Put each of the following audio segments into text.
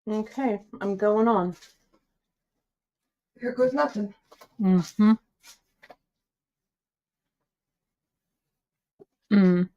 Okay, I'm going on. Here goes nothing. Mm-hmm. Mm.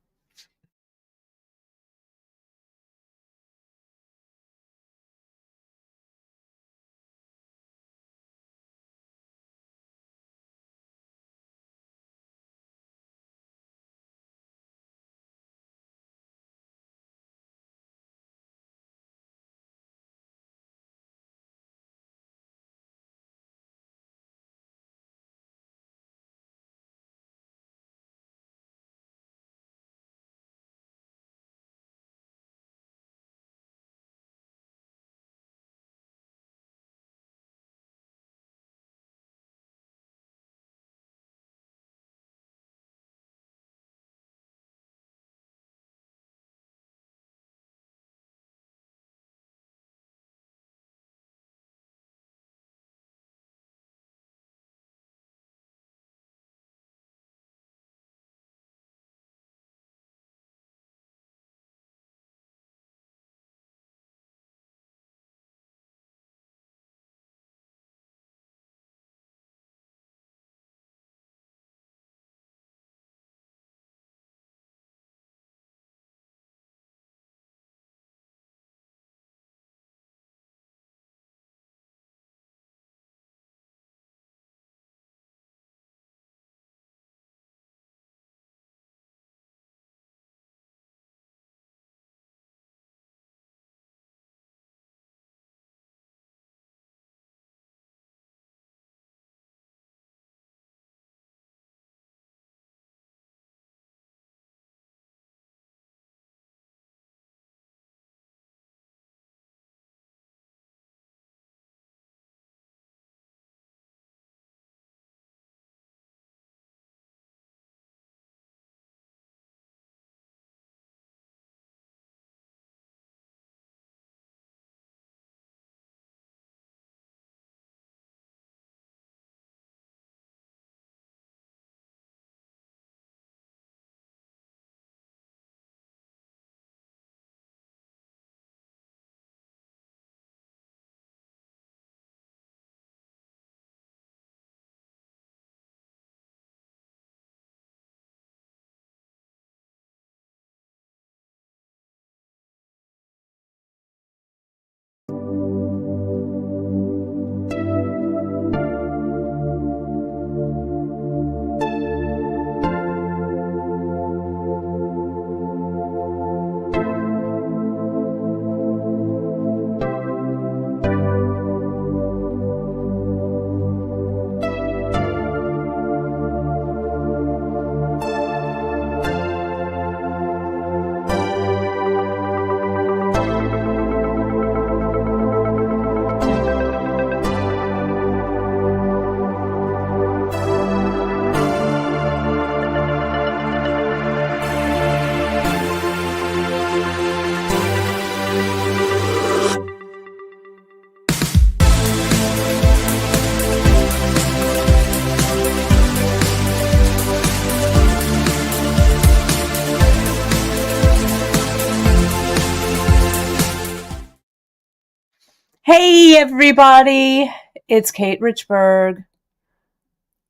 Hey everybody, it's Kate Richburg.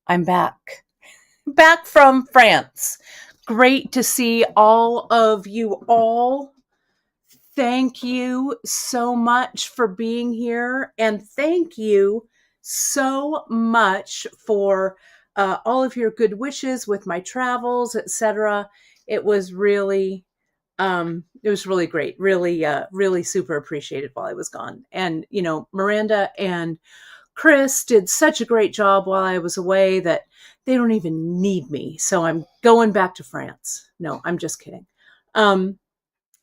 I'm back from France. Great to see all of you all. Thank you so much for being here, and thank you so much for all of your good wishes with my travels, etc. It was really great, really super appreciated while I was gone. And Miranda and Chris did such a great job while I was away that they don't even need me, so I'm going back to France. No, I'm just kidding.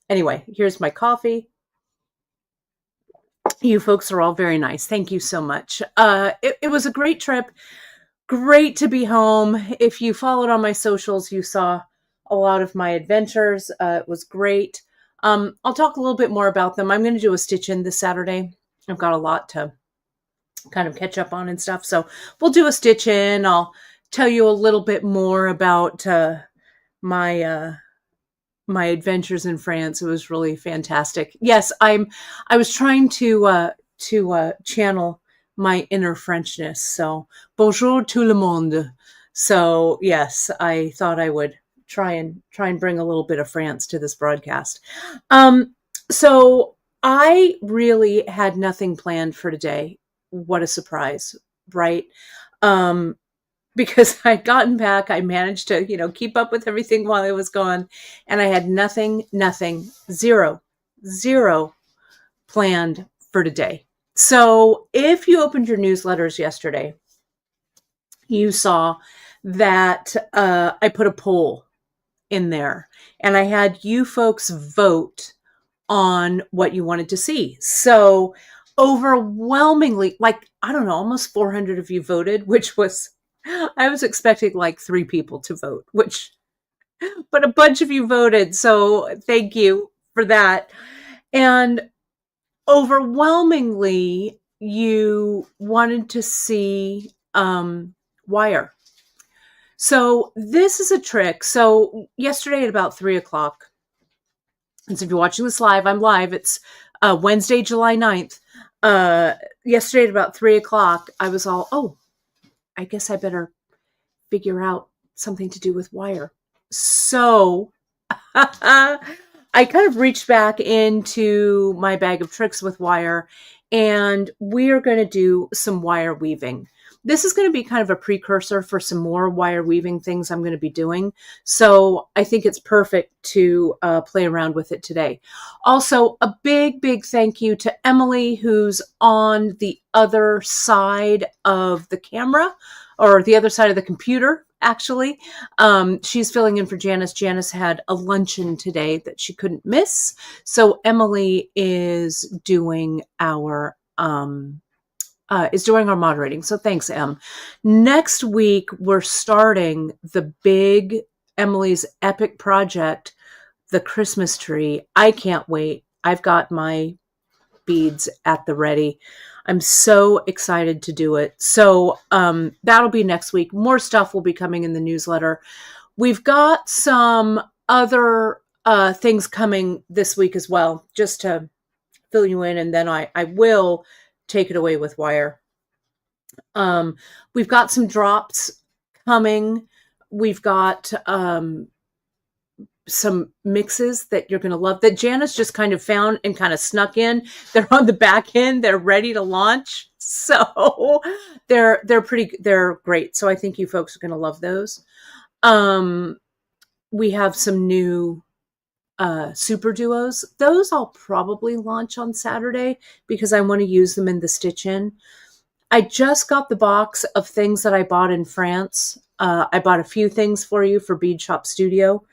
Anyway, here's my coffee. You folks are all very nice. Thank you so much. It was a great trip. Great to be home. If you followed on my socials, you saw a lot of my adventures. It was great. I'll talk a little bit more about them. I'm going to do a stitch in this Saturday. I've got a lot to kind of catch up on and stuff. So we'll do a stitch in. I'll tell you a little bit more about my my adventures in France. It was really fantastic. Yes, I was trying to channel my inner Frenchness. So bonjour tout le monde. So yes, I thought I would try and bring a little bit of France to this broadcast. So I really had nothing planned for today. What a surprise, right? Because I'd gotten back, I managed to, keep up with everything while I was gone, and I had nothing, zero planned for today. So if you opened your newsletters yesterday, you saw that I put a poll in there, and I had you folks vote on what you wanted to see. So overwhelmingly, I don't know, almost 400 of you voted, which was, I was expecting like 3 people to vote, but a bunch of you voted. So thank you for that. And overwhelmingly, you wanted to see Wire. So this is a trick. So yesterday at about 3:00, and so if you're watching this live, I'm live. It's Wednesday, July 9th. Yesterday at about 3:00, I was all, oh, I guess I better figure out something to do with Wire. So I kind of reached back into my bag of tricks with Wire, and we are going to do some wire weaving. This is going to be kind of a precursor for some more wire weaving things I'm going to be doing. So I think it's perfect to play around with it today. Also, a big, big thank you to Emily, who's on the other side of the camera, or the other side of the computer, actually. She's filling in for Janice. Janice had a luncheon today that she couldn't miss. So Emily is doing our moderating. So thanks, Em. Next week, we're starting the big Emily's epic project, the Christmas tree. I can't wait. I've got my beads at the ready. I'm so excited to do it. So that'll be next week. More stuff will be coming in the newsletter. We've got some other things coming this week as well, just to fill you in, and then I will take it away with Wire. We've got some drops coming. We've got some mixes that you're going to love that Janice just kind of found and kind of snuck in. They're on the back end. They're ready to launch. So they're great. So I think you folks are going to love those. We have some new super duos. Those I'll probably launch on Saturday because I want to use them in the stitch in. I just got the box of things that I bought in France. I bought a few things for you for Beadshop Studio.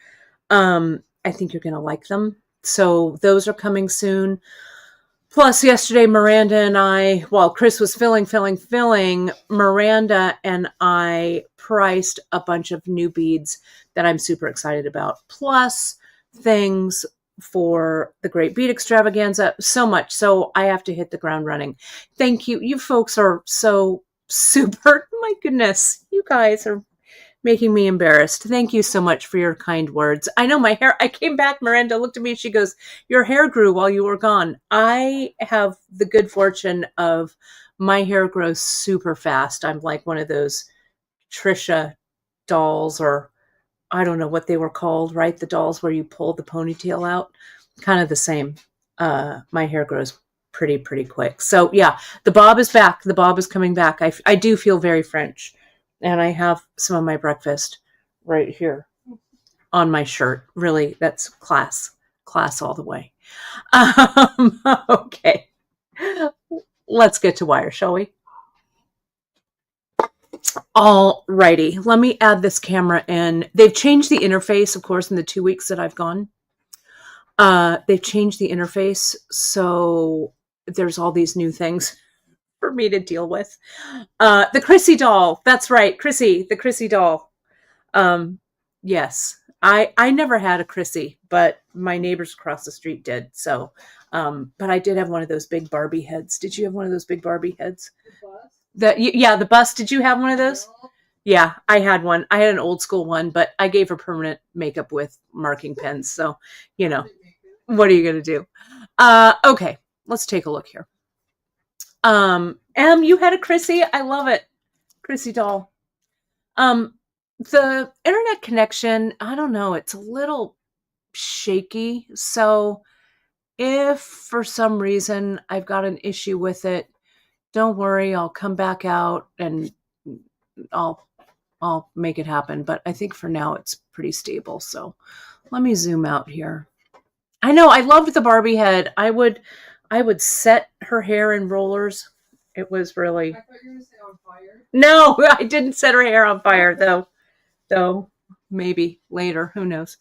I think you're going to like them. So those are coming soon. Plus yesterday, Miranda and I, while Chris was filling, Miranda and I priced a bunch of new beads that I'm super excited about. Plus things for the Great Bead Extravaganza, so much. So I have to hit the ground running. Thank you. You folks are so super. My goodness, you guys are making me embarrassed. Thank you so much for your kind words. I know my hair, I came back, Miranda looked at me, she goes, your hair grew while you were gone. I have the good fortune of my hair grows super fast. I'm like one of those Trisha dolls, or I don't know what they were called, right? The dolls where you pull the ponytail out. Kind of the same. My hair grows pretty quick. So yeah, the bob is back. The bob is coming back. I do feel very French. And I have some of my breakfast right here on my shirt. Really, that's class all the way. Okay, let's get to Wire, shall we? All righty, let me add this camera in. They've changed the interface, of course, in the 2 weeks that I've gone. They've changed the interface, so there's all these new things for me to deal with. The Chrissy doll. That's right. Chrissy, the Chrissy doll. Yes. I never had a Chrissy, but my neighbors across the street did. So, but I did have one of those big Barbie heads. Did you have one of those big Barbie heads? The bus? Yeah, the bus. Did you have one of those? Yeah, I had one. I had an old school one, but I gave her permanent makeup with marking pens. So, you know, what are you going to do? Okay, let's take a look here. You had a Chrissy. I love it. Chrissy doll. The internet connection, I don't know, it's a little shaky. So if for some reason I've got an issue with it, don't worry, I'll come back out and I'll I'll make it happen. But I think for now it's pretty stable. So let me zoom out here. I know I loved the Barbie head. I would set her hair in rollers. It was really. I thought you were going to say on fire. No, I didn't set her hair on fire though. Though maybe later, who knows.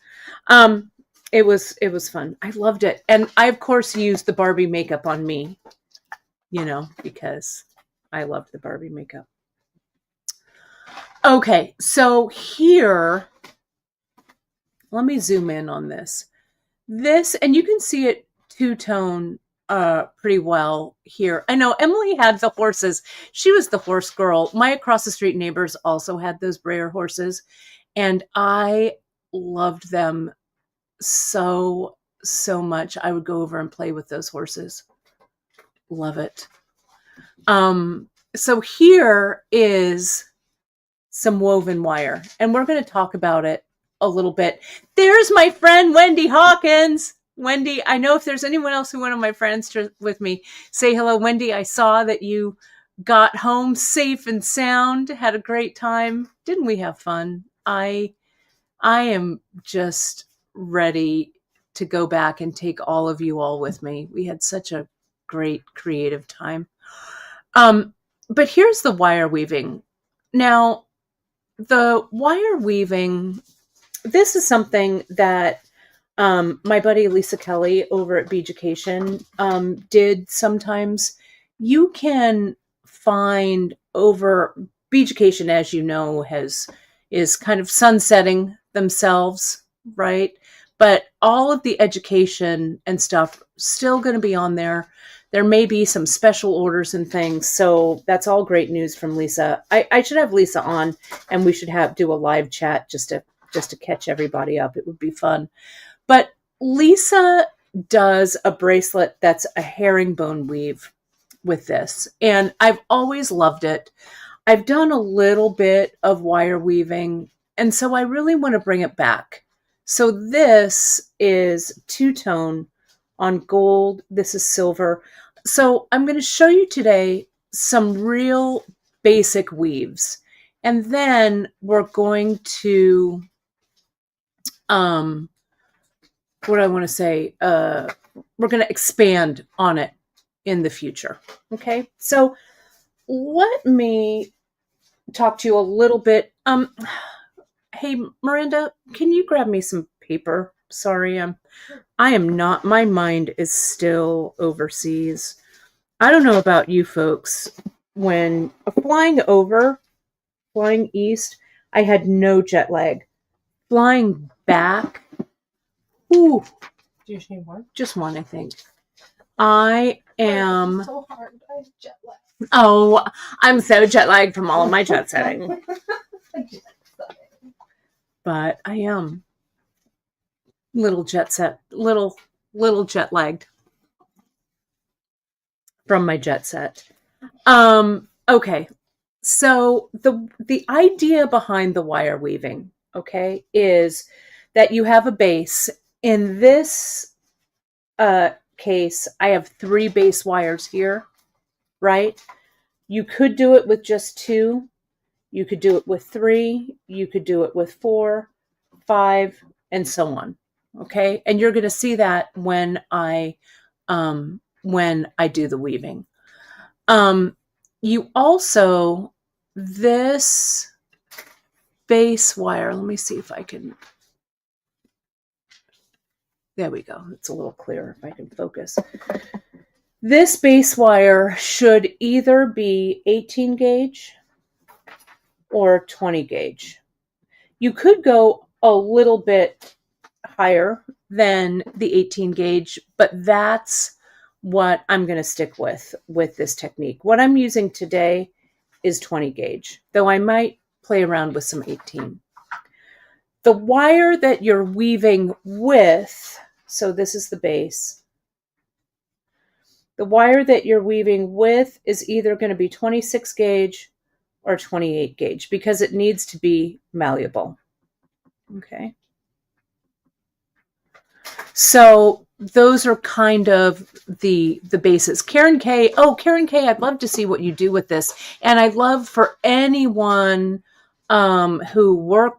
It was fun. I loved it. And I of course used the Barbie makeup on me, because I loved the Barbie makeup. Okay, so here, let me zoom in on this. And you can see it two-tone pretty well here. I know Emily had the horses. She was the horse girl. My across the street neighbors also had those Breyer horses, and I loved them so much. I would go over and play with those horses. Love it. So here is some woven wire, and we're going to talk about it a little bit. There's my friend Wendy Hawkins. Wendy, I know if there's anyone else who went on my friends with me, say hello. Wendy, I saw that you got home safe and sound, had a great time. Didn't we have fun? I am just ready to go back and take all of you all with me. We had such a great creative time. But here's the wire weaving. Now, the wire weaving, this is something that my buddy Lisa Kelly over at Beadshop did sometimes. You can find over Beadshop, as you know, is kind of sunsetting themselves, right? But all of the education and stuff still going to be on there. There may be some special orders and things, so that's all great news from Lisa. I should have Lisa on, and we should do a live chat just to catch everybody up. It would be fun. But Lisa does a bracelet that's a herringbone weave with this, and I've always loved it. I've done a little bit of wire weaving, and so I really want to bring it back. So this is two-tone on gold. This is silver. So I'm going to show you today some real basic weaves, and then we're going to, what do I want to say? We're going to expand on it in the future. Okay, so let me talk to you a little bit. Hey, Miranda, can you grab me some paper? Sorry, I am not, my mind is still overseas. I don't know about you folks. When flying east, I had no jet lag. Flying back, ooh. Do you just need one? Just one, I think. I am. It's so hard. I have jet lag. Oh, I'm so jet lagged from all of my jet setting. But I am little jet lagged from my jet set. Okay. So the idea behind the wire weaving, okay, is that you have a base. In this case, I have 3 base wires here, right? You could do it with just 2. You could do it with 3. You could do it with 4, 5, and so on. Okay, and you're going to see that when I do the weaving. You also, this base wire. Let me see if I can. There we go. It's a little clearer if I can focus. This base wire should either be 18 gauge or 20 gauge. You could go a little bit higher than the 18 gauge, but that's what I'm going to stick with this technique. What I'm using today is 20 gauge, though I might play around with some 18. The wire that you're weaving with, so this is the base. The wire that you're weaving with is either going to be 26 gauge or 28 gauge because it needs to be malleable. Okay. So those are kind of the bases. Karen K. Oh, Karen K, I'd love to see what you do with this. And I'd love for anyone who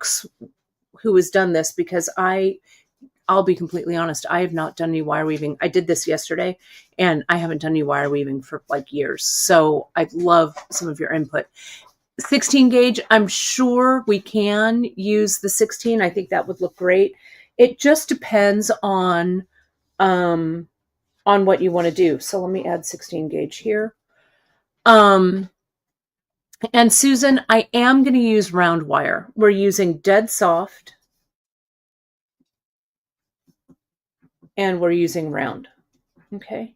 has done this, because I'll be completely honest, I have not done any wire weaving. I did this yesterday and I haven't done any wire weaving for like years. So I'd love some of your input. 16 gauge, I'm sure we can use the 16. I think that would look great. It just depends on what you want to do. So let me add 16 gauge here. And Susan, I am going to use round wire. We're using dead soft and we're using round. Okay.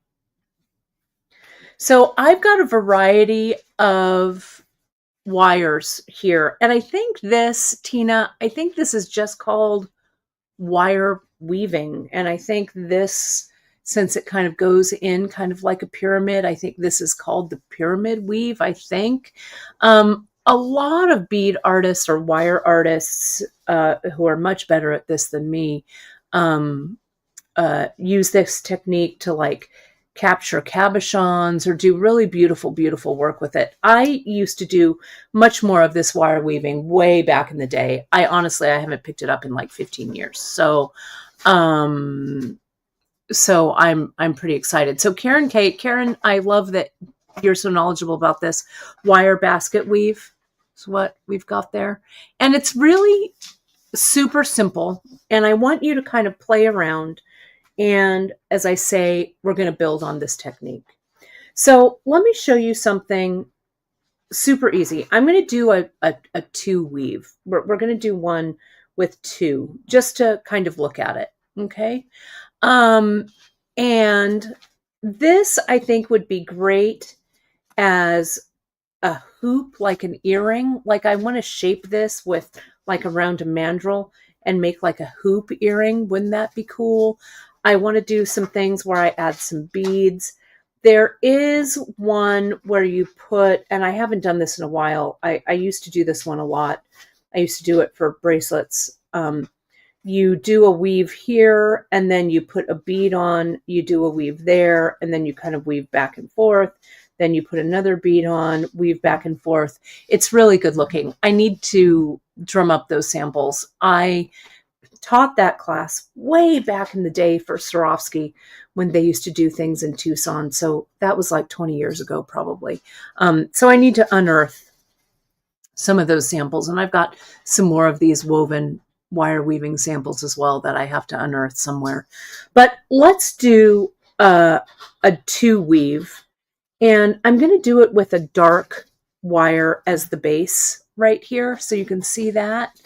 So I've got a variety of wires here. And I think this, Tina, I think this is just called wire weaving. And I think this, since it kind of goes in kind of like a pyramid, I think this is called the pyramid weave, I think. A lot of bead artists or wire artists who are much better at this than me use this technique to like capture cabochons or do really beautiful, beautiful work with it. I used to do much more of this wire weaving way back in the day. I haven't picked it up in like 15 years. So I'm pretty excited. So Karen, I love that you're so knowledgeable about this. Wire basket weave is what we've got there. And it's really super simple. And I want you to kind of play around. And as I say, we're going to build on this technique. So let me show you something super easy. I'm going to do a two weave. We're going to do one with two just to kind of look at it. Okay. And this I think would be great as a hoop, like an earring. Like I want to shape this with like around a mandrel and make like a hoop earring. Wouldn't that be cool? I want to do some things where I add some beads. There is one where you put, and I haven't done this in a while. I used to do this one a lot. I used to do it for bracelets. You do a weave here, and then you put a bead on. You do a weave there, and then you kind of weave back and forth. Then you put another bead on, weave back and forth. It's really good looking. I need to drum up those samples. I taught that class way back in the day for Swarovski when they used to do things in Tucson. So that was like 20 years ago, probably. So I need to unearth some of those samples. And I've got some more of these woven wire weaving samples as well that I have to unearth somewhere. But let's do a two weave. And I'm going to do it with a dark wire as the base right here. So you can see that.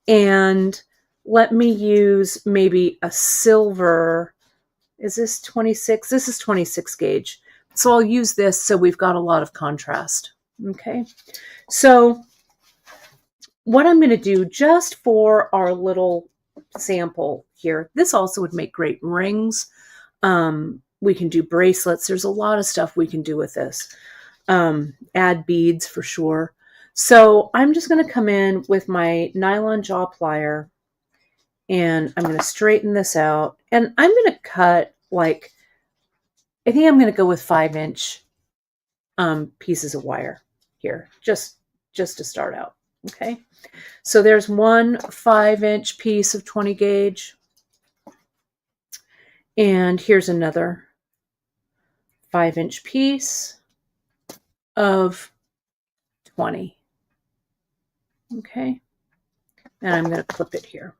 And let me use maybe a silver. Is this 26? This is 26 gauge. So I'll use this so we've got a lot of contrast. Okay. So what I'm going to do just for our little sample here, this also would make great rings. We can do bracelets. There's a lot of stuff we can do with this. Add beads for sure. So I'm just going to come in with my nylon jaw plier and I'm going to straighten this out. And I'm going to cut like, I think I'm going to go with 5-inch pieces of wire here, just to start out. Okay. So there's one 5-inch piece of 20 gauge. And here's another 5-inch piece of 20. Okay. And I'm going to clip it here.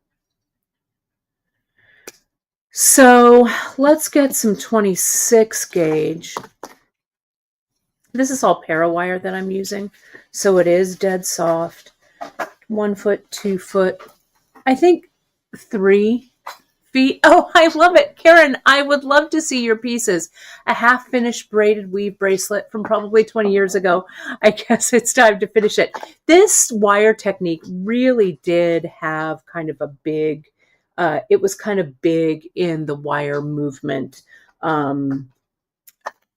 So let's get some 26 gauge. This is all para wire that I'm using. So it is dead soft. 1 foot, 2 foot, I think 3 feet. Oh, I love it. Karen, I would love to see your pieces. A half-finished braided weave bracelet from probably 20 years ago. I guess it's time to finish it. This wire technique really did have kind of a big, it was kind of big in the wire movement.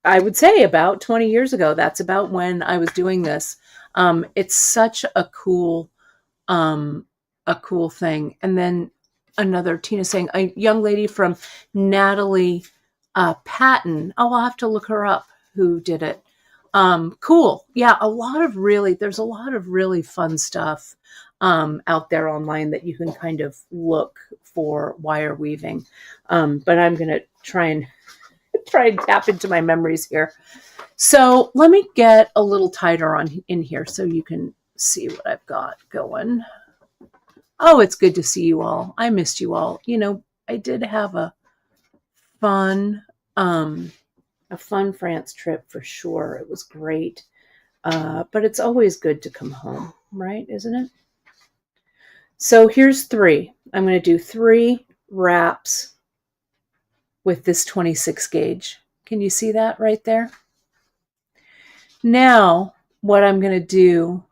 I would say about 20 years ago. That's about when I was doing this. It's such um, a cool thing. And then another Tina saying a young lady from Natalie Patton. Oh, I'll have to look her up. Who did it? Cool. Yeah, there's a lot of really fun stuff out there online that you can kind of look for wire weaving. But I'm gonna try and tap into my memories here. So let me get a little tighter on in here so you can see what I've got going. Oh, it's good to see you all. I missed you all. You know, I did have fun, a fun France trip for sure. It was great. But it's always good to come home, right? Isn't it? So here's 3. I'm going to do 3 wraps with this 26 gauge. Can you see that right there? Now, what I'm going to do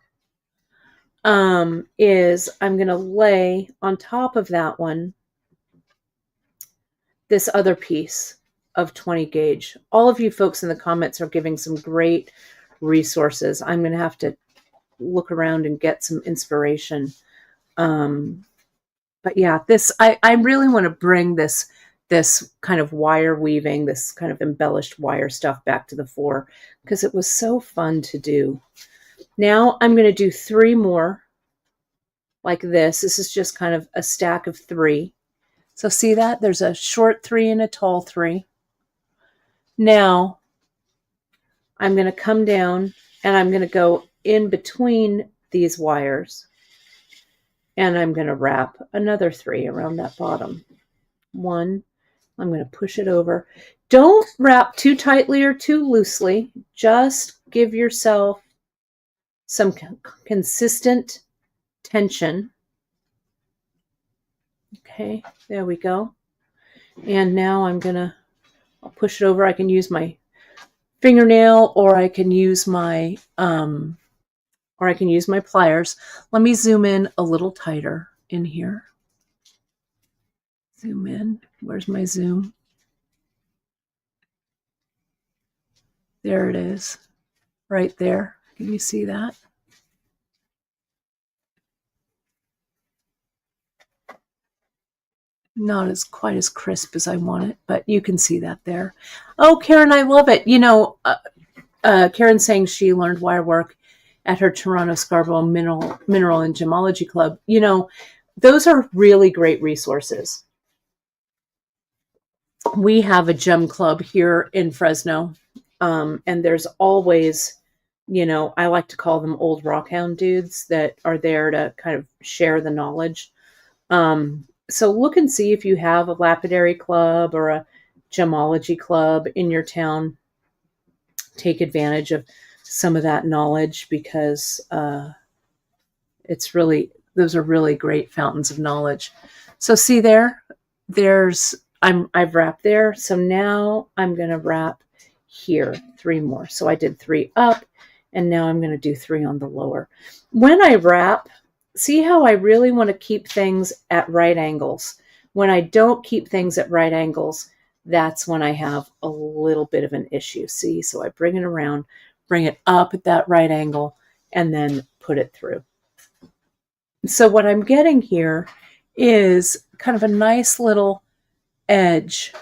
is I'm going to lay on top of that one this other piece of 20 gauge. All of you folks in the comments are giving some great resources. I'm going to have to look around and get some inspiration. But yeah, I really want to bring this kind of wire weaving, this kind of embellished wire stuff back to the fore because it was so fun to do. Now I'm going to do 3 more like this. This is just kind of a stack of 3. So see that? There's a short 3 and a tall 3. Now I'm going to come down and I'm going to go in between these wires and I'm going to wrap another 3 around that bottom. 1. I'm going to push it over. Don't wrap too tightly or too loosely. Just give yourself some consistent tension. Okay, there we go. And now I'll push it over. I can use my fingernail or I can use my pliers. Let me zoom in a little tighter in here. Zoom in. Where's my zoom? There it is. Right there. Can you see that? Not as quite as crisp as I want it, but you can see that there. Oh, Karen, I love it. You know, Karen's saying she learned wire work at her Toronto Scarborough Mineral and Gemology Club. You know, those are really great resources. We have a gem club here in Fresno, and there's always, you know, I like to call them old rockhound dudes that are there to kind of share the knowledge. So look and see if you have a lapidary club or a gemology club in your town. Take advantage of some of that knowledge because those are really great fountains of knowledge. So see I've wrapped there. So now I'm going to wrap here 3 more. So I did 3 up and now I'm going to do 3 on the lower. When I wrap, see how I really want to keep things at right angles. When I don't keep things at right angles, that's when I have a little bit of an issue. See, so I bring it around, bring it up at that right angle, and then put it through. So what I'm getting here is kind of a nice little edge,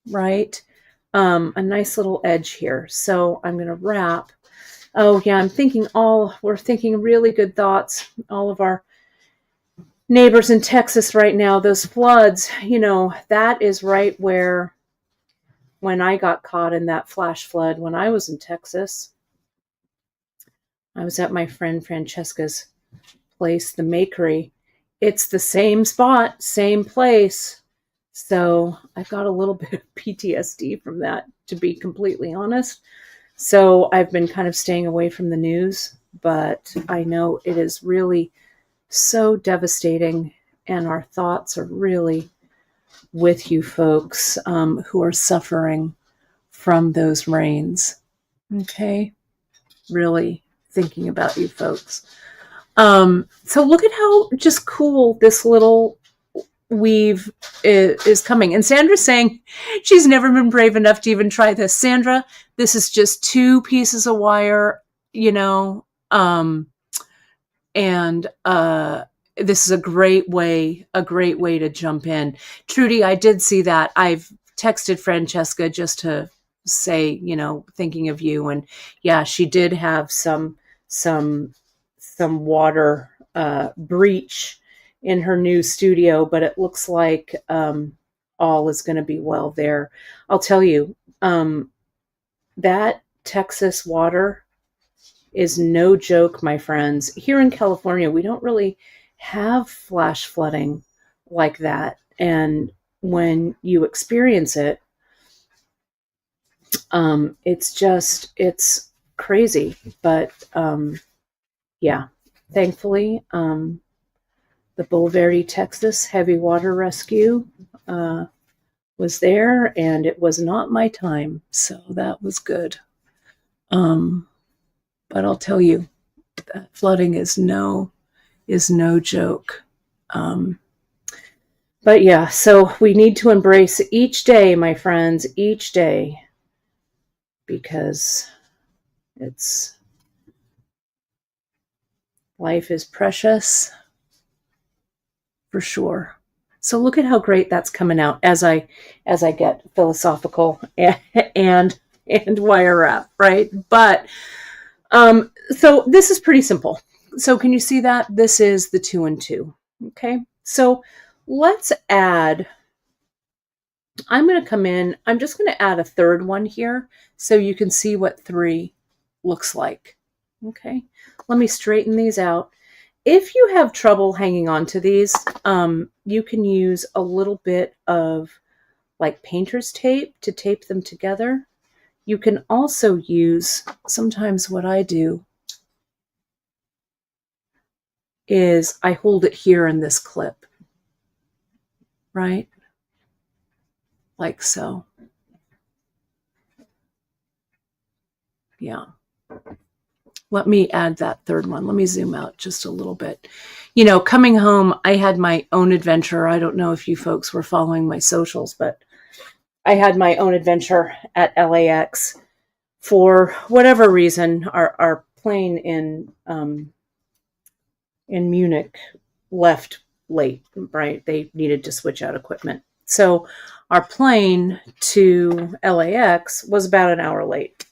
right? A nice little edge here. So I'm going to wrap. Oh yeah, we're thinking really good thoughts. All of our neighbors in Texas right now, those floods, you know, that is right where when I got caught in that flash flood when I was in Texas, I was at my friend Francesca's place, the Makery. It's the same spot, same place. So I got a little bit of PTSD from that, to be completely honest. So I've been kind of staying away from the news, but I know it is really so devastating and our thoughts are really with you folks who are suffering from those rains. Okay, really thinking about you folks. So look at how just cool this little weave is coming. And Sandra's saying she's never been brave enough to even try this. Sandra, this is just 2 pieces of wire, you know, and this is a great way to jump in. Trudy, I did see that. I've texted Francesca just to say, you know, thinking of you. And yeah, she did have some water breach in her new studio, but it looks like all is going to be well there. I'll tell you, that Texas water is no joke, my friends. Here in California, we don't really have flash flooding like that. And when you experience it, it's crazy. But yeah, thankfully, the Bulverde, Texas Heavy Water Rescue was there, and it was not my time, so that was good. But I'll tell you, that flooding is no joke. But yeah, so we need to embrace each day, my friends, each day, because life is precious for sure. So look at how great that's coming out as I get philosophical and wire wrap, right? But so this is pretty simple. So can you see that? This is the 2 and 2. Okay. So let's add, I'm going to come in, I'm just going to add a third one here so you can see what 3 looks like. Okay. Let me straighten these out. If you have trouble hanging on to these, you can use a little bit of like painter's tape to tape them together. You can also use, sometimes what I do is I hold it here in this clip, right? Like so. Yeah. Let me add that third one. Let me zoom out just a little bit. You know, coming home, I had my own adventure. I don't know if you folks were following my socials, but I had my own adventure at LAX. For whatever reason, our plane in Munich left late, right? They needed to switch out equipment. So our plane to LAX was about an hour late.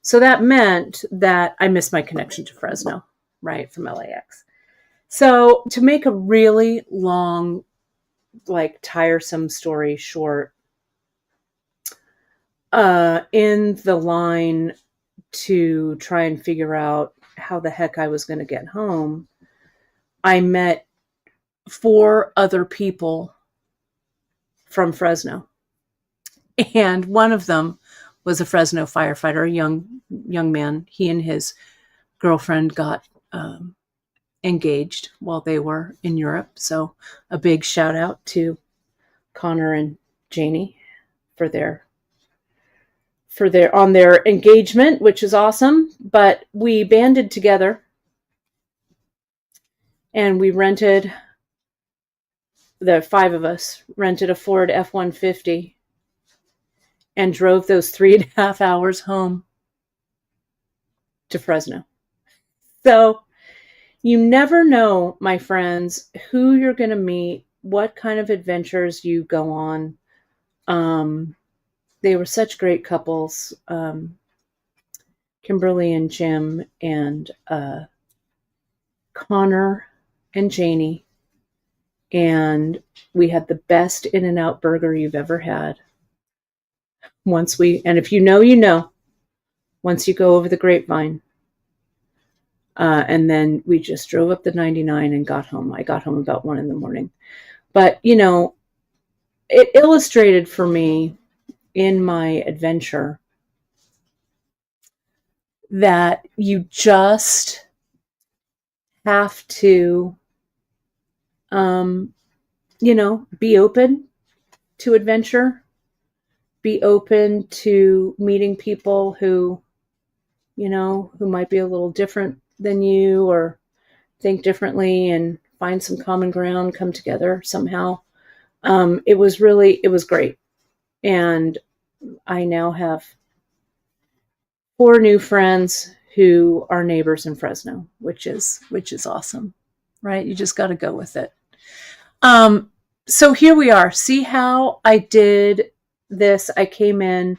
So that meant that I missed my connection to Fresno, right, from LAX. So to make a really long, like tiresome story short, in the line to try and figure out how the heck I was going to get home, I met 4 other people from Fresno. And one of them was a Fresno firefighter, a young man. He and his girlfriend got engaged while they were in Europe. So a big shout out to Connor and Janie for their on their engagement, which is awesome. But we banded together and we rented, the 5 of us rented a Ford F-150 and drove those 3.5 hours home to Fresno. So you never know, my friends, who you're going to meet, what kind of adventures you go on. They were such great couples, Kimberly and Jim, and Connor and Janie. And we had the best In-N-Out burger you've ever had. And if you know, you know, once you go over the grapevine. And then we just drove up the 99 and got home. I got home about 1 a.m. But, you know, it illustrated for me in my adventure that you just have to, you know, be open to adventure. Be open to meeting people who, who might be a little different than you or think differently, and find some common ground, come together somehow. It was great. And I now have 4 new friends who are neighbors in Fresno, which is awesome, right? You just got to go with it. So here we are. See how I did this? I came in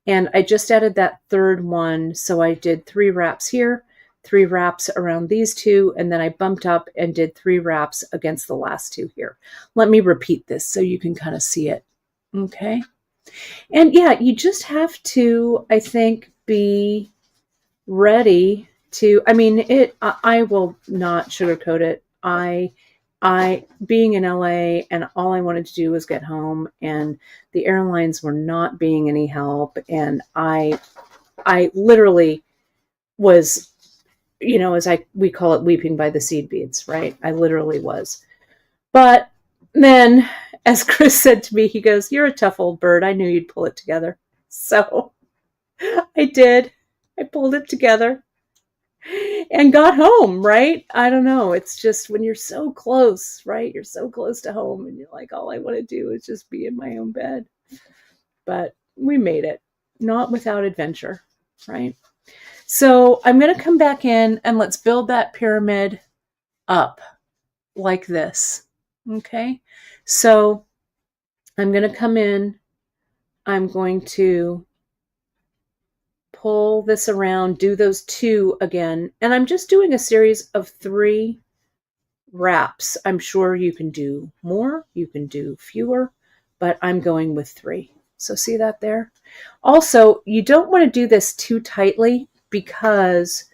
and I just added that third one. So I did 3 wraps here, 3 wraps around these 2, and then I bumped up and did 3 wraps against the last 2 here. Let me repeat this so you can kind of see it. Okay. And yeah, you just have to, I think, be ready to, I will not sugarcoat it. I being in LA, and all I wanted to do was get home, and the airlines were not being any help. And I literally was, we call it weeping by the seed beads, right? I literally was. But then, as Chris said to me, he goes, "You're a tough old bird. I knew you'd pull it together." So I did. I pulled it together and got home, right? I don't know. It's just when you're so close, right? You're so close to home and you're like, all I want to do is just be in my own bed. But we made it, not without adventure, right? So I'm going to come back in and let's build that pyramid up like this. Okay. So I'm going to come in. I'm going to pull this around, do those 2 again. And I'm just doing a series of 3 wraps. I'm sure you can do more, you can do fewer, but I'm going with 3. So see that there? Also, you don't want to do this too tightly because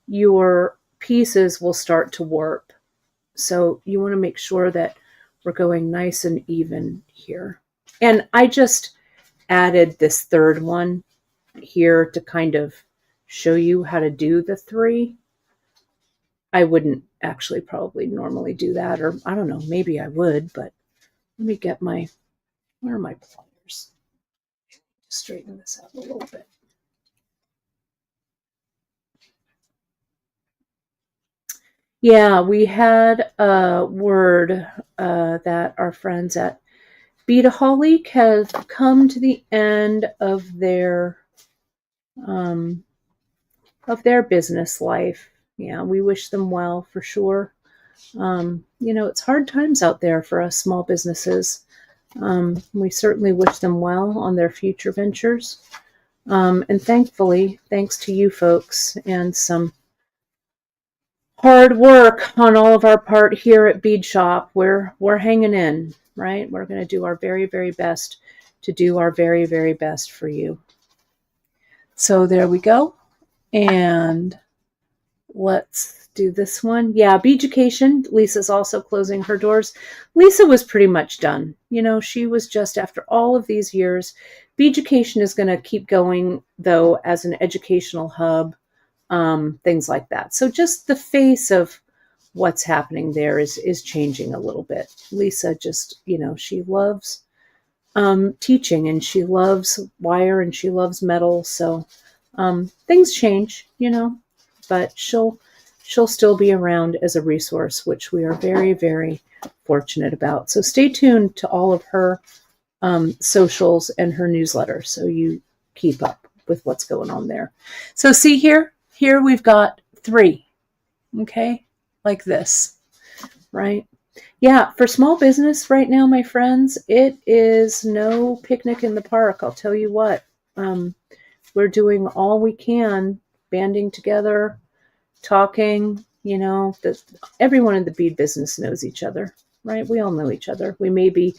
your pieces will start to warp. So you want to make sure that we're going nice and even here. And I just added this third one here to kind of show you how to do the 3. I wouldn't actually probably normally do that, or I don't know, maybe I would, but let me get where are my pliers? Straighten this out a little bit. Yeah, we had a word that our friends at Beadshop have come to the end of their business life. Yeah, we wish them well for sure. It's hard times out there for us small businesses. We certainly wish them well on their future ventures. And thankfully, thanks to you folks and some hard work on all of our part here at Beadshop, we're hanging in, right? We're going to do our very, very best to do our very, very best for you. So there we go. And let's do this one. Yeah, Beaducation. Lisa's also closing her doors. Lisa was pretty much done. She was just, after all of these years, Beaducation is going to keep going, though, as an educational hub, things like that. So just the face of what's happening there is changing a little bit. Lisa just, she loves teaching, and she loves wire, and she loves metal. So things change, but she'll still be around as a resource, which we are very, very fortunate about. So stay tuned to all of her socials and her newsletter so you keep up with what's going on there. So see here we've got 3, okay, like this, right? Yeah, for small business right now, my friends, it is no picnic in the park. I'll tell you what, we're doing all we can, banding together, talking, everyone in the bead business knows each other, right? We all know each other. We may be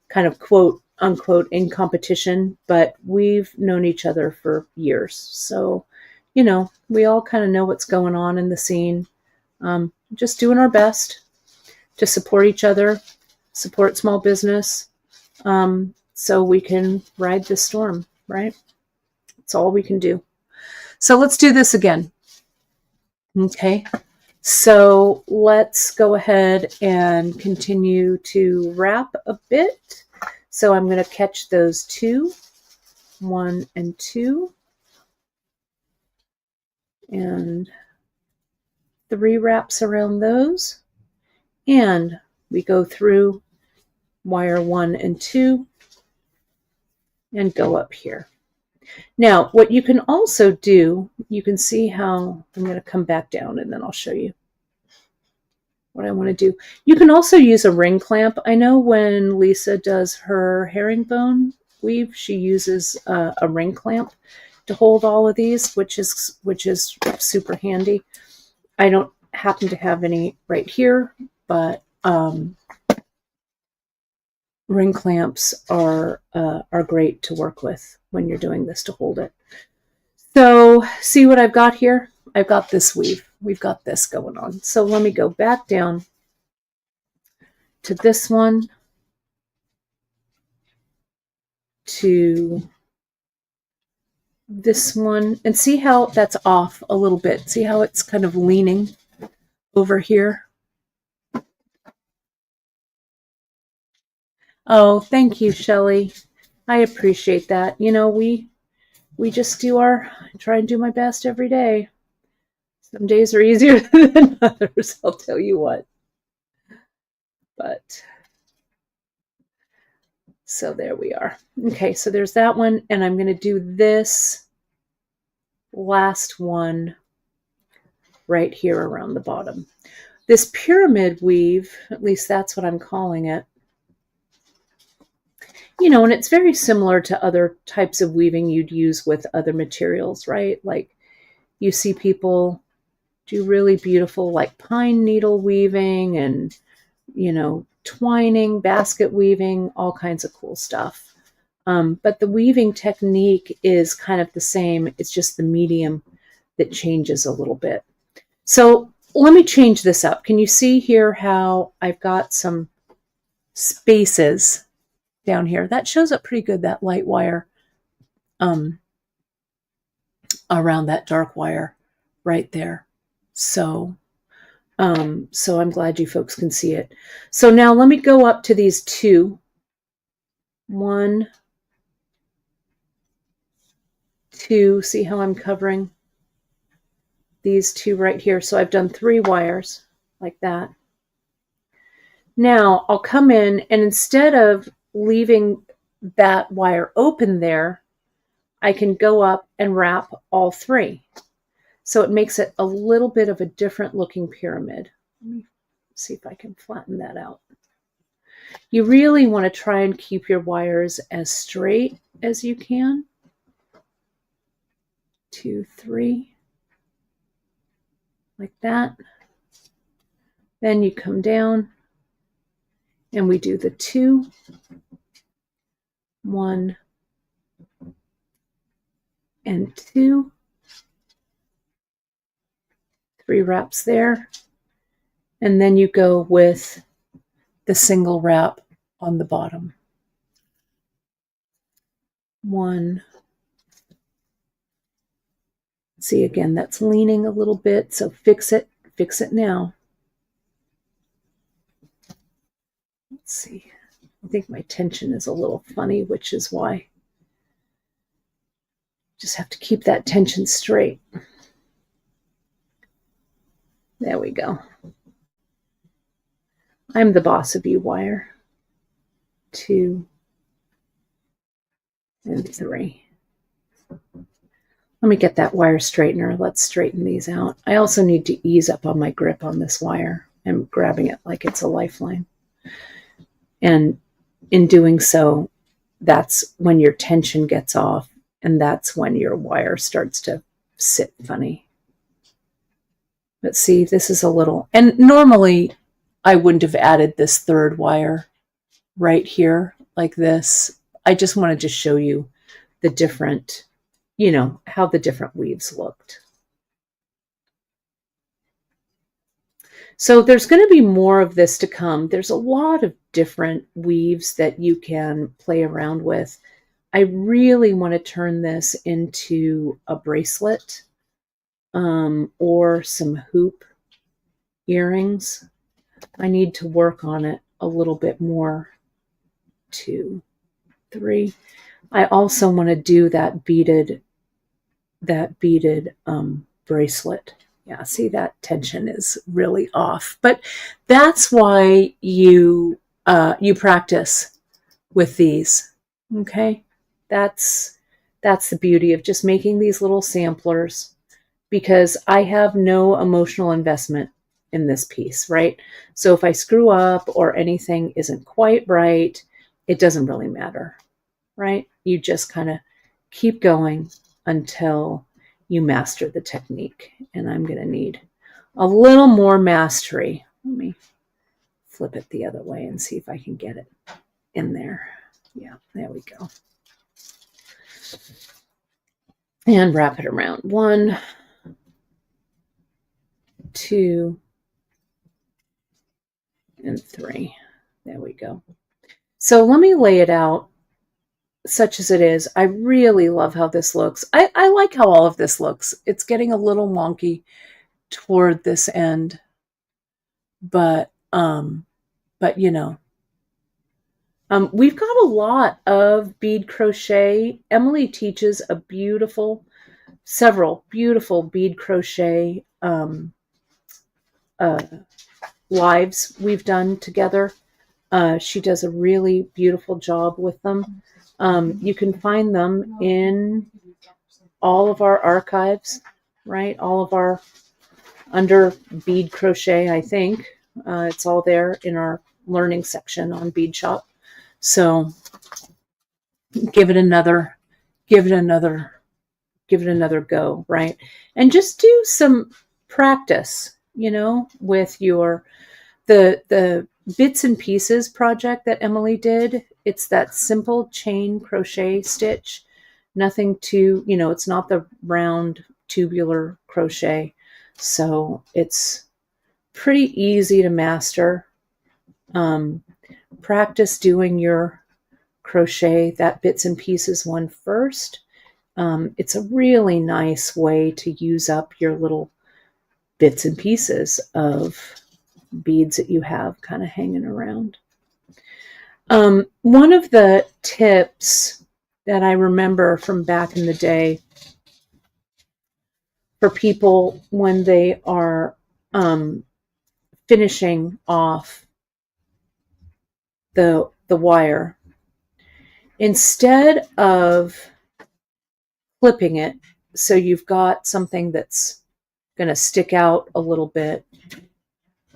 kind of quote unquote in competition, but we've known each other for years. So, we all kind of know what's going on in the scene. Just doing our best to support each other, support small business, so we can ride this storm, right? It's all we can do. So let's do this again. Okay, so let's go ahead and continue to wrap a bit. So I'm going to catch those 2, 1 and 2, and 3 wraps around those, and we go through wire 1 and 2 and go up here. Now, what you can also do, you can see how I'm going to come back down and then I'll show you what I want to do. You can also use a ring clamp. I know when Lisa does her herringbone weave, she uses a ring clamp to hold all of these, which is super handy. I don't happen to have any right here, but ring clamps are great to work with when you're doing this to hold it. So see what I've got here? I've got this weave. We've got this going on. So let me go back down to this one, to this one, and see how that's off a little bit. See how it's kind of leaning over here? Oh, thank you, Shelley. I appreciate that. You know, we just try and do my best every day. Some days are easier than others, I'll tell you what. But, so there we are. Okay, so there's that one, and I'm going to do this last one right here around the bottom. This pyramid weave, at least that's what I'm calling it, you know, and it's very similar to other types of weaving you'd use with other materials, right? Like you see people do really beautiful like pine needle weaving and, you know, twining, basket weaving, all kinds of cool stuff. But the weaving technique is kind of the same. It's just the medium that changes a little bit. So let me change this up. Can you see here how I've got some spaces down here? That shows up pretty good, that light wire around that dark wire right there. So I'm glad you folks can see it. So now let me go up to these 2. 1, 2. See how I'm covering these 2 right here? So I've done 3 wires like that. Now I'll come in, and instead of leaving that wire open there, I can go up and wrap all 3. So it makes it a little bit of a different looking pyramid. Let me see if I can flatten that out. You really want to try and keep your wires as straight as you can. 2, 3, like that. Then you come down and we do the 2, 1 and 2, 3 wraps there, and then you go with the single wrap on the bottom. 1. See, again, that's leaning a little bit, so fix it now. Let's see. I think my tension is a little funny, which is why. Just have to keep that tension straight. There we go. I'm the boss of you, wire. 2 and 3. Let me get that wire straightener. Let's straighten these out. I also need to ease up on my grip on this wire. I'm grabbing it like it's a lifeline. And in doing so, that's when your tension gets off, and that's when your wire starts to sit funny. But see, this is a little, and normally I wouldn't have added this 3rd wire right here like this. I just wanted to show you the different, you know, how the different weaves looked. So there's going to be more of this to come. There's a lot of different weaves that you can play around with. I really want to turn this into a bracelet or some hoop earrings. I need to work on it a little bit more too. 3. I also want to do that beaded bracelet. Yeah, see, that tension is really off. But that's why you practice with these. Okay? That's the beauty of just making these little samplers, because I have no emotional investment in this piece, right? So if I screw up or anything isn't quite right, it doesn't really matter, right? You just kind of keep going until you master the technique. And I'm going to need a little more mastery. Let me flip it the other way and see if I can get it in there. Yeah, there we go. And wrap it around. 1, 2, and 3. There we go. So let me lay it out such as it is. I really love how this looks. I like how all of this looks. It's getting a little wonky toward this end, but you know, we've got a lot of bead crochet. Emily teaches several beautiful bead crochet lives we've done together. She does a really beautiful job with them. You can find them in all of our archives, right? All of our under bead crochet, I think. It's all there in our learning section on Beadshop. So give it another go, right? And just do some practice, with the bits and pieces project that Emily did. It's that simple chain crochet stitch. Nothing too, it's not the round tubular crochet. So it's pretty easy to master. Practice doing your crochet, that bits and pieces one first. It's a really nice way to use up your little bits and pieces of beads that you have kind of hanging around. One of the tips that I remember from back in the day for people when they are finishing off the wire, instead of clipping it so you've got something that's going to stick out a little bit,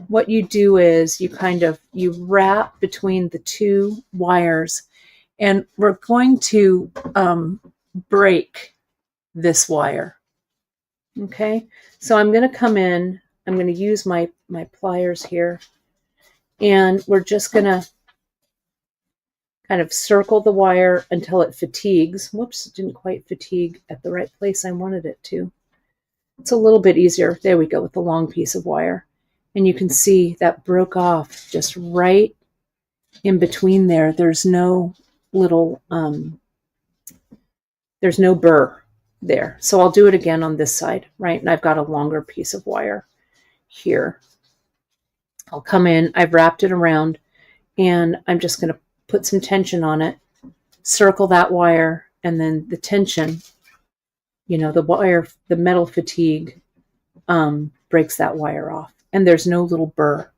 what you do is you wrap between the two wires, and we're going to break this wire. Okay, so I'm going to come in, I'm going to use my pliers here, and we're just going to kind of circle the wire until it fatigues. Whoops, it didn't quite fatigue at the right place I wanted it to. It's a little bit easier. There we go, with the long piece of wire. And you can see that broke off just right in between there. There's no little, there's no burr there. So I'll do it again on this side, right? And I've got a longer piece of wire here. I'll come in, I've wrapped it around, and I'm just going to put some tension on it, circle that wire, and then the tension, the wire, the metal fatigue breaks that wire off. And there's no little burr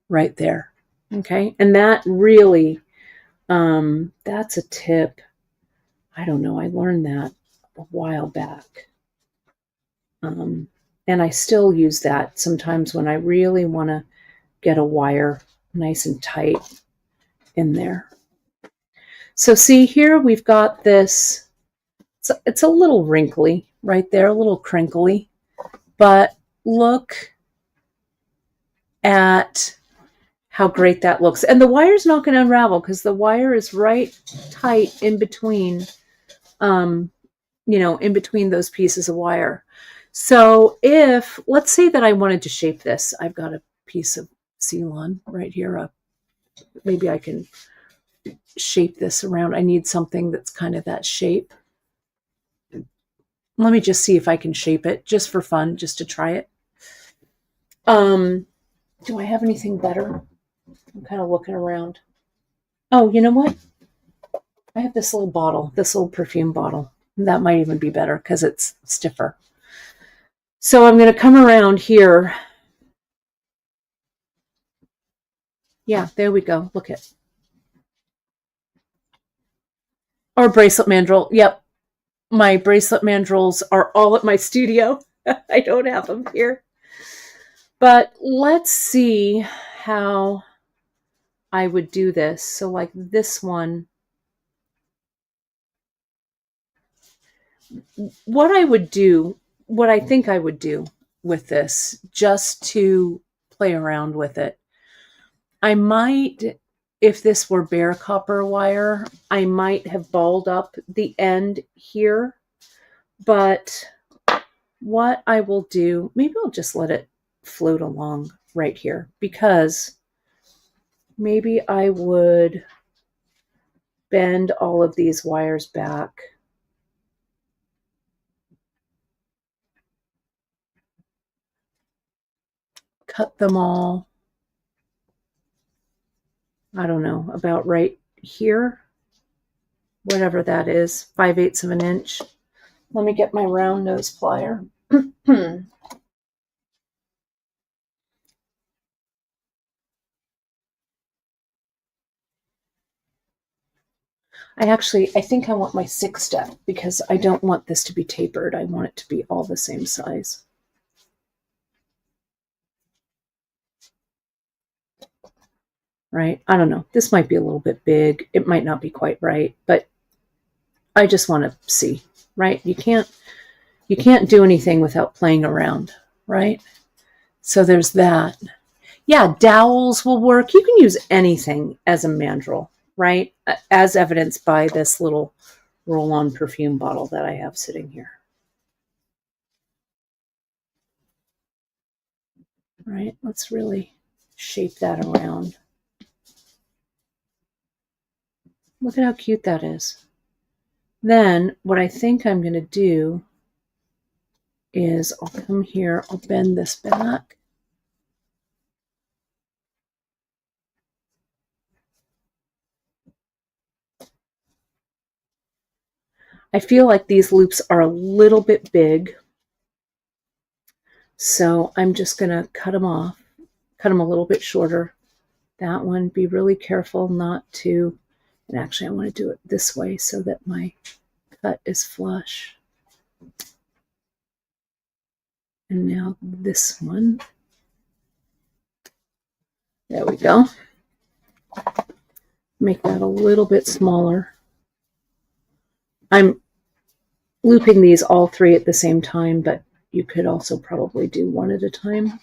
right there. Okay. And that really, that's a tip. I don't know. I learned that a while back. And I still use that sometimes when I really want to get a wire nice and tight in there. So see here, we've got this, it's a little wrinkly right there, a little crinkly, but look at how great that looks. And the wire's not going to unravel because the wire is right tight in between, in between those pieces of wire. So if, let's say that I wanted to shape this, I've got a piece of Ceylon right here. Maybe I can shape this around. I need something that's kind of that shape. Let me just see if I can shape it just for fun, just to try it. Do I have anything better? I'm kind of looking around. Oh, you know what? I have this little bottle, this little perfume bottle. That might even be better because it's stiffer. So I'm going to come around here. Yeah, there we go. Look at. Or bracelet mandrel. Yep. My bracelet mandrels are all at my studio. I don't have them here. But let's see how I would do this. So like this one, what I would do, what I think I would do with this, just to play around with it, I might, if this were bare copper wire, I might have balled up the end here. But what I will do, maybe I'll just let it float along right here, because maybe I would bend all of these wires back. Cut them all, I don't know, about right here, whatever that is, 5/8 of an inch. Let me get my round nose plier. I think I want my 6-step because I don't want this to be tapered. I want it to be all the same size. Right? I don't know. This might be a little bit big. It might not be quite right, but I just want to see, right? You can't do anything without playing around, right? So there's that. Yeah, dowels will work. You can use anything as a mandrel, right? As evidenced by this little roll-on perfume bottle that I have sitting here. Right? Let's really shape that around. Look at how cute that is. Then what I think I'm going to do is I'll come here, I'll bend this back. I feel like these loops are a little bit big, so I'm just going to cut them off, cut them a little bit shorter. That one, be really careful not to, and actually I want to do it this way so that my cut is flush. And now this one. There we go. Make that a little bit smaller. I'm looping these all three at the same time, but you could also probably do one at a time.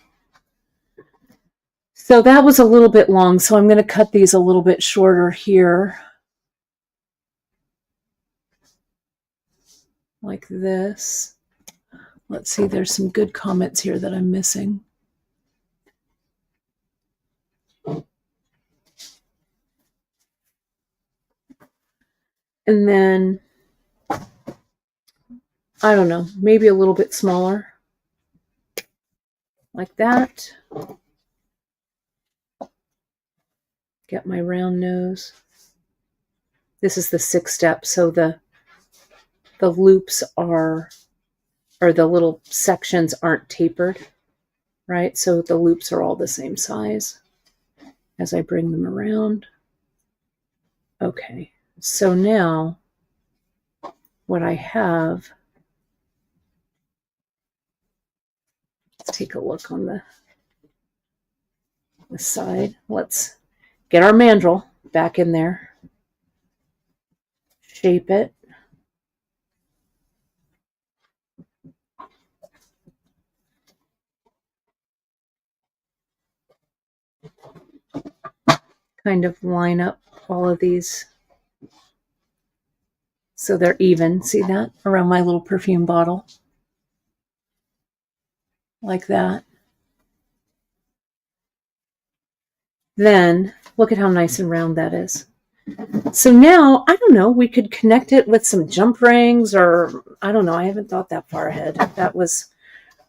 So that was a little bit long, so I'm going to cut these a little bit shorter here. Like this. Let's see, there's some good comments here that I'm missing. And then, I don't know, maybe a little bit smaller. Like that. Get my round nose. This is the 6-step, so the loops are, or the little sections aren't tapered, right? So the loops are all the same size as I bring them around. Okay, so now what I have, let's take a look on the side. Let's get our mandrel back in there, shape it. Kind of line up all of these so they're even. See that? Around my little perfume bottle. Like that. Then, look at how nice and round that is. So now, I don't know, we could connect it with some jump rings, or I don't know, I haven't thought that far ahead. That was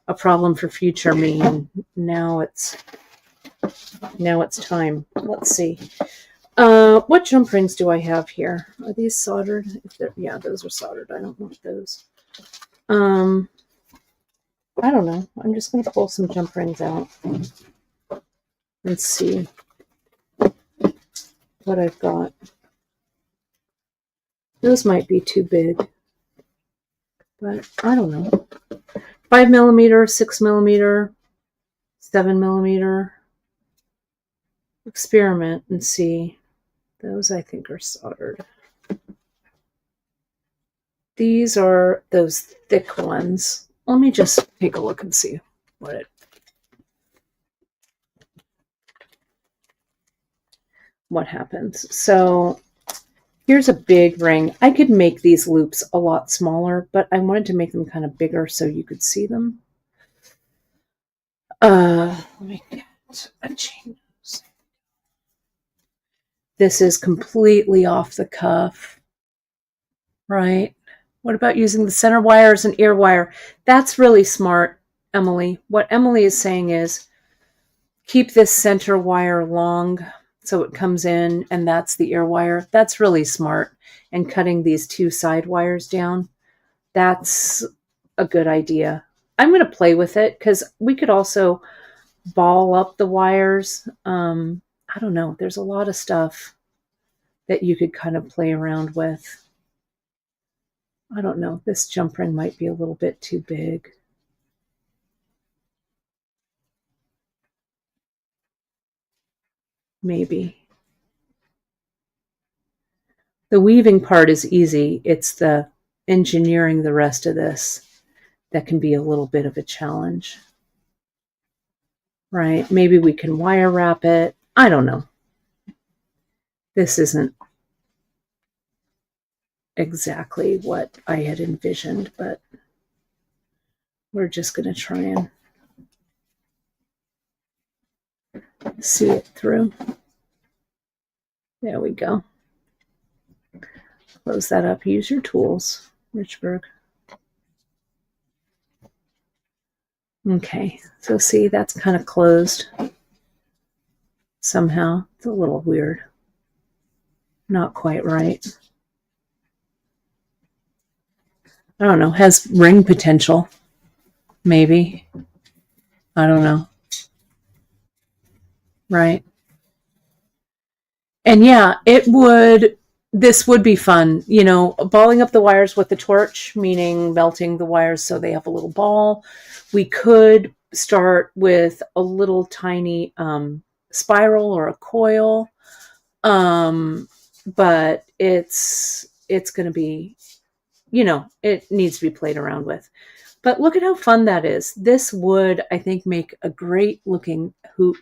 a problem for future me, and now it's time. Let's see. What jump rings do I have here? Are these soldered? Yeah, those are soldered. I don't want those. I don't know. I'm just going to pull some jump rings out and see what I've got. Those might be too big, but I don't know. 5mm, 6mm, 7mm. Experiment and see. Those I think are soldered. These are those thick ones. Let me just take a look and see what happens. So here's a big ring. I could make these loops a lot smaller, but I wanted to make them kind of bigger so you could see them. Let me get a chain. This is completely off the cuff, right? What about using the center wire as an ear wire? That's really smart, Emily. What Emily is saying is keep this center wire long so it comes in and that's the ear wire. That's really smart. And cutting these two side wires down, that's a good idea. I'm going to play with it because we could also ball up the wires. I don't know. There's a lot of stuff that you could kind of play around with. I don't know. This jump ring might be a little bit too big. Maybe. The weaving part is easy. It's the engineering the rest of this that can be a little bit of a challenge. Right? Maybe we can wire wrap it. I don't know. This isn't exactly what I had envisioned, but we're just going to try and see it through. There we go. Close that up. Use your tools, Richburg. Okay, so see, that's kind of closed somehow. It's a little weird. Not quite right. I don't know. Has ring potential. Maybe. I don't know. Right. And yeah, this would be fun. You know, balling up the wires with the torch, meaning melting the wires so they have a little ball. We could start with a little tiny spiral or a coil. But it's going to be, you know, it needs to be played around with. But look at how fun that is. This would, I think, make a great looking hoop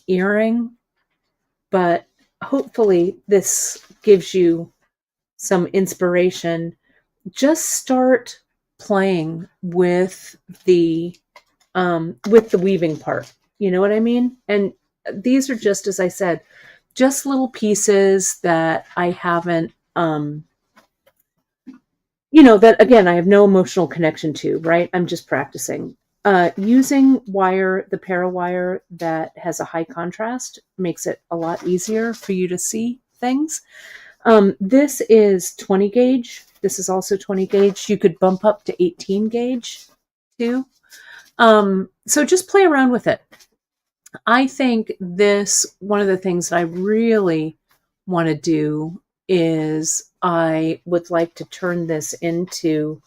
earring. But hopefully this gives you some inspiration. Just start playing with the weaving part. You know what I mean? And these are just, as I said, just little pieces that I haven't, that again, I have no emotional connection to, right? I'm just practicing. Using wire, the para-wire that has a high contrast makes it a lot easier for you to see things. This is 20 gauge. This is also 20 gauge. You could bump up to 18 gauge too. So just play around with it. I think one of the things that I really want to do is I would like to turn this into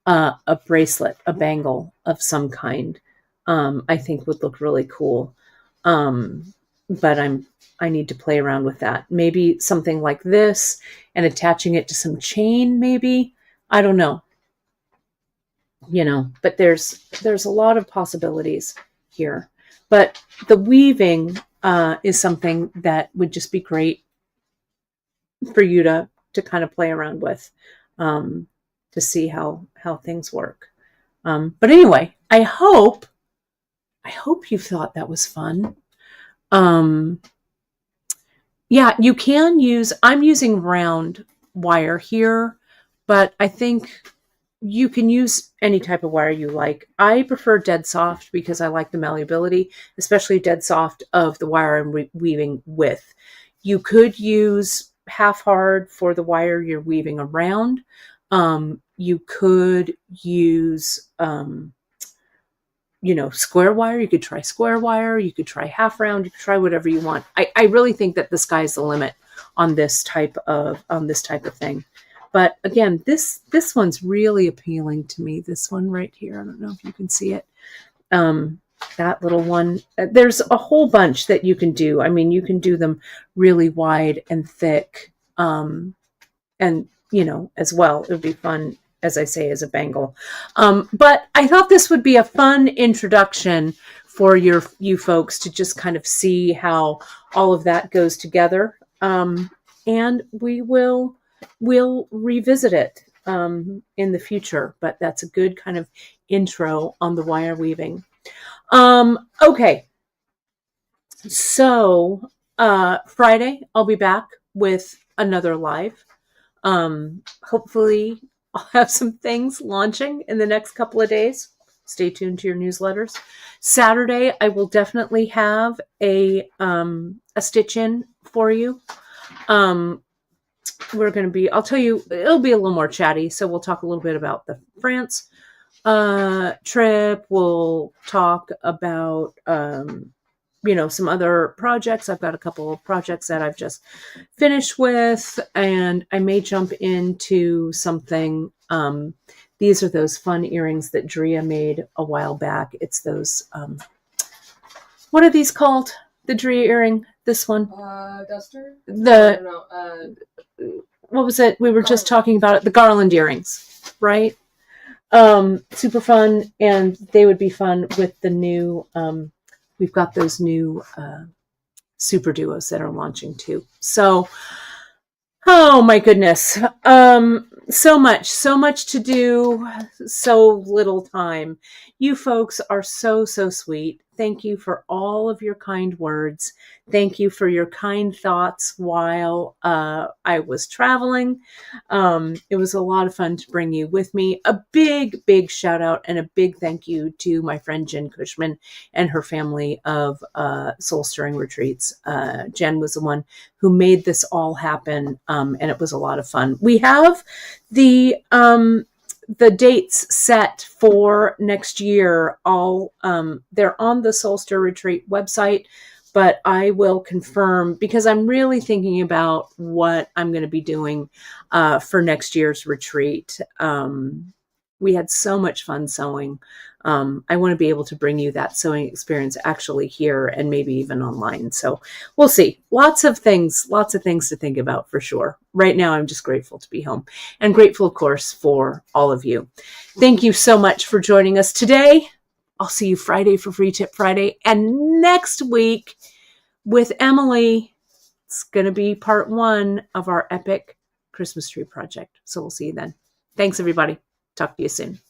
a bracelet, a bangle of some kind. I think would look really cool. But I need to play around with that. Maybe something like this and attaching it to some chain, maybe. I don't know. But there's a lot of possibilities here. But the weaving is something that would just be great for you to kind of play around with, to see how things work. But anyway, I hope you thought that was fun. Yeah, you can use, I'm using round wire here, but I think you can use any type of wire you like. I prefer dead soft because I like the malleability, especially dead soft of the wire I'm weaving with. You could use half hard for the wire you're weaving around. You could use, square wire. You could try square wire. You could try half round. You could try whatever you want. I really think that the sky's the limit on this type of thing. But again, this one's really appealing to me. This one right here. I don't know if you can see it. That little one. There's a whole bunch that you can do. I mean, you can do them really wide and thick. And as well, it would be fun, as I say, as a bangle. But I thought this would be a fun introduction for you folks to just kind of see how all of that goes together. And we'll revisit it in the future, but that's a good kind of intro on the wire weaving. Okay. So Friday, I'll be back with another live. Hopefully I'll have some things launching in the next couple of days. Stay tuned to your newsletters. Saturday, I will definitely have a stitch in for you. We're going to be, I'll tell you, it'll be a little more chatty. So we'll talk a little bit about the France trip. We'll talk about, some other projects. I've got a couple of projects that I've just finished with, and I may jump into something. These are those fun earrings that Drea made a while back. It's those, what are these called? The Drea earring, this one. Duster? What was it? We were just talking about it. The garland earrings, right? Super fun, and they would be fun with the new, we've got those new super duos that are launching too. So, oh my goodness. So much to do, so little time. You folks are so sweet. Thank you for all of your kind words. Thank you for your kind thoughts while I was traveling. It was a lot of fun to bring you with me. A big shout out and a big thank you to my friend Jen Cushman and her family of Soul Stirring Retreats. Jen was the one who made this all happen, and it was a lot of fun. We have the dates set for next year. All they're on the Soul Stir Retreat website, but I will confirm because I'm really thinking about what I'm going to be doing for next year's retreat. We had so much fun sewing. I want to be able to bring you that sewing experience actually here and maybe even online. So we'll see. Lots of things to think about for sure. Right now, I'm just grateful to be home and grateful, of course, for all of you. Thank you so much for joining us today. I'll see you Friday for Free Tip Friday. And next week with Emily, it's going to be part 1 of our epic Christmas tree project. So we'll see you then. Thanks, everybody. Talk to you soon.